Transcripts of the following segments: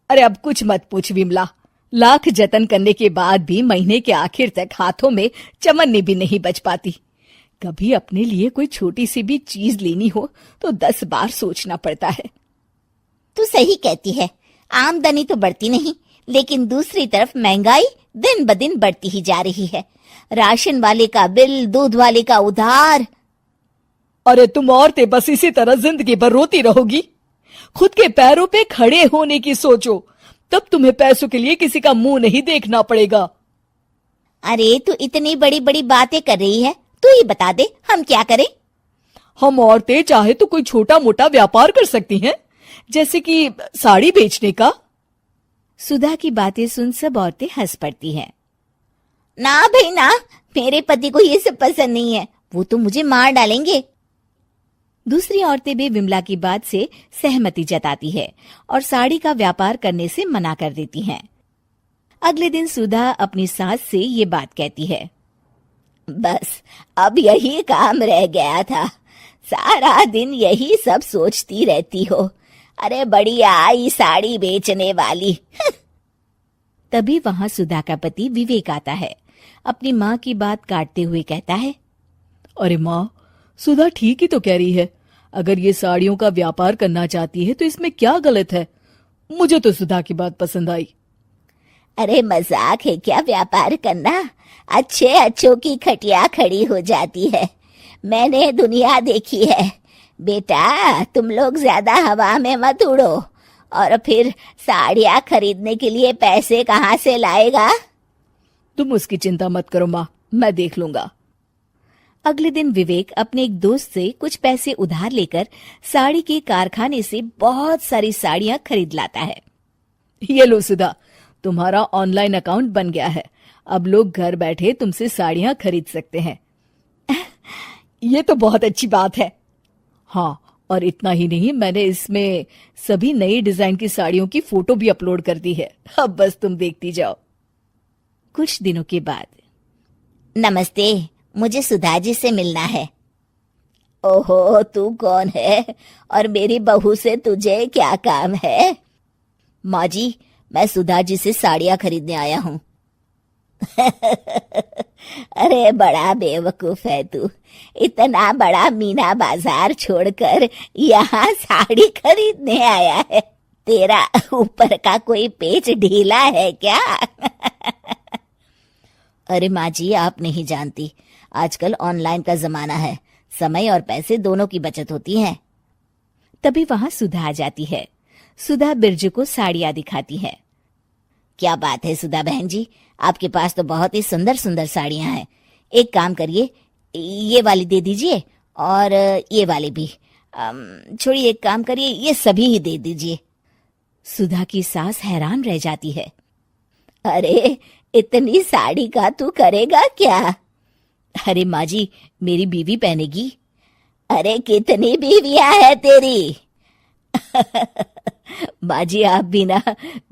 अरे अब कुछ मत पूछ विमला, लाख जतन करने के बाद भी महीने के आखिर तक हाथों में चमन्नी भी नहीं बच पाती। कभी अपने लिए कोई छोटी सी भी चीज लेनी हो तो 10 बार सोचना पड़ता है। तू सही कहती है, आमदनी तो बढ़ती नहीं, लेकिन दूसरी तरफ महंगाई दिन ब दिन बढ़ती ही जा रही है। राशन वाले का बिल, दूध वाले का उधार। अरे तुम औरतें बस इसी तरह जिंदगी भर रोती रहोगी। खुद के पैरों पे खड़े होने की सोचो, तब तुम्हें पैसों के लिए किसी का मुंह नहीं देखना पड़ेगा। अरे तू इतनी बड़ी बड़ी बातें कर रही है, तू ही बता दे हम क्या करें। हम औरतें चाहे तो कोई छोटा मोटा व्यापार कर सकती हैं, जैसे कि साड़ी बेचने का। सुधा की बातें सुन सब औरतें हंस पड़ती हैं। ना भाई ना, मेरे पति को ये सब पसंद नहीं है, वो तो मुझे मार डालेंगे। दूसरी औरतें भी विमला की बात से सहमति जताती है और साड़ी का व्यापार करने से मना कर देती हैं। अगले दिन सुधा अपनी सास से ये बात कहती है। बस अब यही काम रह गया था, सारा दिन यही सब सोचती रहती हो। अरे बढ़िया आई साड़ी बेचने वाली। तभी वहां सुधा का पति विवेक आता है। अपनी माँ की बात काटते हुए कहता है, अरे माँ, सुधा ठीक ही तो कह रही है। अगर ये साड़ियों का व्यापार करना चाहती है तो इसमें क्या गलत है? मुझे तो सुधा की बात पसंद आई। अरे मजाक है क्या व्यापार करना? अच्छे अच्छों की खटिया खड़ी हो जाती है। मैंने दुनिया देखी है। बेटा तुम लोग ज्यादा हवा में मत उड़ो, और फिर साड़ियाँ खरीदने के लिए पैसे कहाँ से लाएगा? तुम उसकी चिंता मत करो माँ, मैं देख लूंगा। अगले दिन विवेक अपने एक दोस्त से कुछ पैसे उधार लेकर साड़ी के कारखाने से बहुत सारी साड़ियाँ खरीद लाता है। ये लो सुधा, तुम्हारा ऑनलाइन अकाउंट बन गया है। अब लोग घर बैठे तुमसे साड़ियाँ खरीद सकते हैं। ये तो बहुत अच्छी बात है। हाँ, और इतना ही नहीं, मैंने इसमें सभी नई डिजाइन की साड़ियों की फोटो भी अपलोड कर दी है। अब बस तुम देखती जाओ। कुछ दिनों के बाद, नमस्ते, मुझे सुधा जी से मिलना है। ओहो, तू कौन है और मेरी बहू से तुझे क्या काम है? माँ जी, मैं सुधा जी से साड़ियाँ खरीदने आया हूँ। अरे बड़ा बेवकूफ है तू, इतना बड़ा मीना बाजार छोड़कर यहाँ साड़ी खरीदने आया है। तेरा ऊपर का कोई पेच ढीला है क्या? अरे माँ जी, आप नहीं जानती, आजकल ऑनलाइन का जमाना है, समय और पैसे दोनों की बचत होती है। तभी वहां सुधा आ जाती है। सुधा बिरजू को साड़ियाँ दिखाती है। क्या बात है सुधा बहन जी, आपके पास तो बहुत ही सुंदर सुंदर साड़ियाँ हैं। एक काम करिए, ये वाली दे दीजिए और ये वाली भी। छोड़िए, एक काम करिए, ये सभी ही दे दीजिए। सुधा की सास हैरान रह जाती है। अरे इतनी साड़ी का तू करेगा क्या? अरे माँ जी, मेरी बीवी पहनेगी। अरे कितनी बीवियां है तेरी? माँ जी आप भी ना,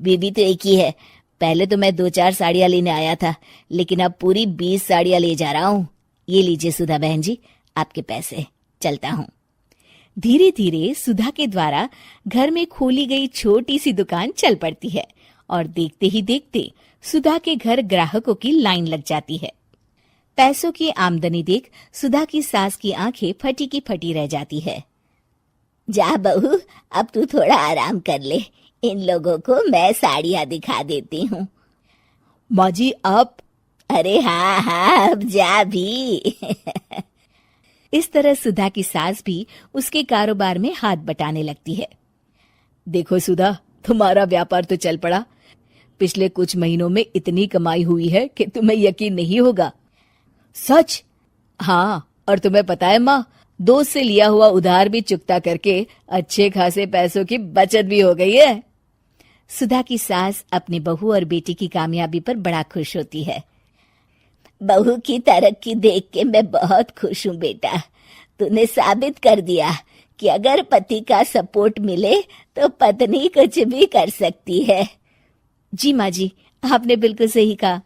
बीवी तो एक ही है। पहले तो मैं 2-4 साड़ियाँ लेने आया था, लेकिन अब पूरी 20 साड़ियाँ ले जा रहा हूँ। ये लीजिए सुधा बहन जी, आपके पैसे, चलता हूँ। धीरे धीरे सुधा के द्वारा घर में खोली गई छोटी सी दुकान चल पड़ती है और देखते ही देखते सुधा के घर ग्राहकों की लाइन लग जाती है। पैसों की आमदनी देख सुधा की सास की आंखें फटी की फटी रह जाती है। जा बहू, अब तू थोड़ा आराम कर ले, इन लोगों को मैं साड़ियाँ दिखा देती हूँ। माँ जी आप? अरे हाँ हाँ, अब जा भी। इस तरह सुधा की सास भी उसके कारोबार में हाथ बटाने लगती है। देखो सुधा, तुम्हारा व्यापार तो चल पड़ा। पिछले कुछ महीनों में इतनी कमाई हुई है कि तुम्हें यकीन नहीं होगा। सच? हाँ, और तुम्हें पता है माँ, दोस्त से लिया हुआ उधार भी चुकता करके अच्छे खासे पैसों की बचत भी हो गई है। सुधा की सास अपनी बहू और बेटी की कामयाबी पर बड़ा खुश होती है। बहू की तरक्की देख के मैं बहुत खुश हूँ बेटा। तूने साबित कर दिया कि अगर पति का सपोर्ट मिले तो पत्नी कुछ भी कर सकती है। जी माँ जी, आपने बिल्कुल सही कहा।